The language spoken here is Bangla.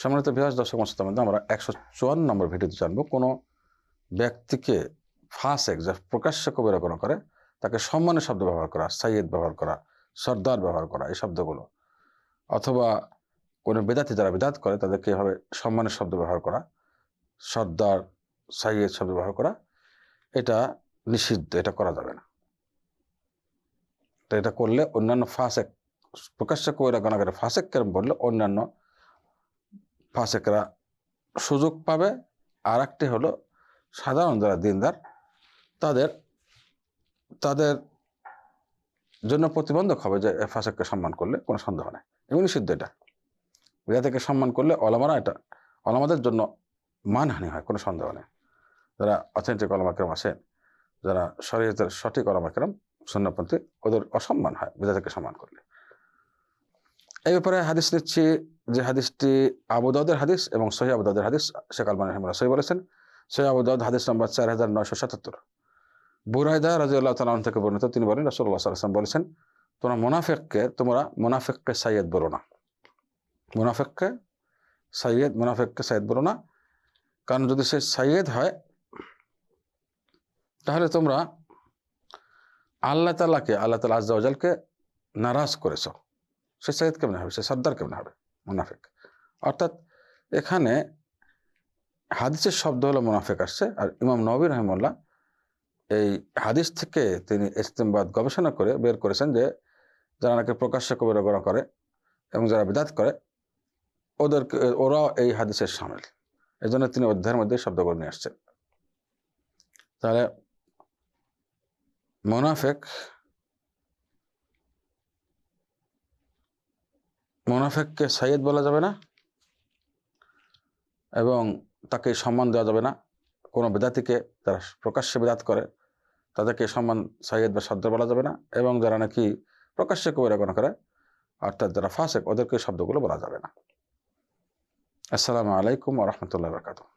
সম্মানিত ভিউয়ার্স, দর্শক মহোদয়, মধ্যে আমরা 154 নম্বর ভিডিওতে জানবো কোনো ব্যক্তিকে ফাসেক, যা প্রকাশ্যে কবিরা গুনাহ করে, তাকে সম্মানের শব্দ ব্যবহার করা, সাইয়্যিদ ব্যবহার করা, সর্দার ব্যবহার করা, এই শব্দগুলো, অথবা কোনো বেদাতি যারা বেদাত করে তাদেরকে এভাবে সম্মানের শব্দ ব্যবহার করা, সর্দার, সাইয়্যিদ শব্দ ব্যবহার করা, এটা নিষিদ্ধ, এটা করা যাবে না। তো এটা করলে অন্যান্য ফাসেক, প্রকাশ্যে কবিরা গুনাহ করে ফাসেক কেরম বললে অন্যান্য ফাসেকরা সুযোগ পাবে। আর একটি হলো সাধারণ যারা দিনদার তাদের তাদের জন্য প্রতিবন্ধক হবে যে ফাসেককে সম্মান করলে কোনো সন্দেহ নেই, এমনি নিষিদ্ধ। এটা বেদাতিকে সম্মান করলে ওলামাদের জন্য মানহানি হয়, কোনো সন্দেহ নেই। যারা অথেন্টিক ওলামা কেরাম আছেন, যারা শরীয়তের সঠিক ওলামা কেরাম, সুন্নাহপন্থী, ওদের অসম্মান হয় বেদাতিকে সম্মান করলে। এই ব্যাপারে হাদিস নিচ্ছি, যে হাদিসটি আবু দাউদের হাদিস এবং সহিহ আবু দাউদের হাদিস। শেখ আলবানী রাহিমাহুল্লাহ সহিহ বলেছেন। সহিহ আবু দাউদ হাদিস নম্বর 4977। বুরাইদা রাদিয়াল্লাহু তাআলা আনহু থেকে বর্ণিত, তিনি বলেন রাসূলুল্লাহ সাল্লাল্লাহু আলাইহি ওয়াসাল্লাম বলেছেন, তোমরা মুনাফিককে সাইয়্যিদ বলো না। মুনাফিককে সাইয়্যিদ বলো না, কারণ যদি সে সাইয়্যিদ হয় তাহলে তোমরা আল্লাহ তাআলা আযজা ওয়া জালকে নারাজ করেছো। সে সাইয়্যিদ কেমনে হবে? সে সর্দার কেমনে হবে? মুনাফিক। অর্থাৎ এখানে হাদিসের শব্দ হলো মুনাফিক আসছে। আর ইমাম নববী রাহিমাহুল্লাহ এই হাদিস থেকে তিনি ইস্তিমবাদ, গবেষণা করে বের করেছেন যে যারা নাকি প্রকাশ্যে কবিরা গুনাহ করে এবং যারা বিদআত করে ওরাও এই হাদিসের শামিল। এই জন্য তিনি অধ্যায়ের মধ্যে শব্দগুলো নিয়ে আসছেন। তাহলে মুনাফিককে সাইয়্যিদ বলা যাবে না এবং তাকে সম্মান দেওয়া যাবে না। কোনো বেদাতিকে যারা প্রকাশ্যে বেদাত করে তাদেরকে সম্মান সাইয়্যিদ বা সর্দার বলা যাবে না, এবং যারা নাকি প্রকাশ্যে কবিরা গুনাহ করে অর্থাৎ যারা ফাসেক, ওদেরকে শব্দগুলো বলা যাবে না। আসসালামু আলাইকুম ওয়া রাহমাতুল্লাহি ওয়া বারাকাতুহু।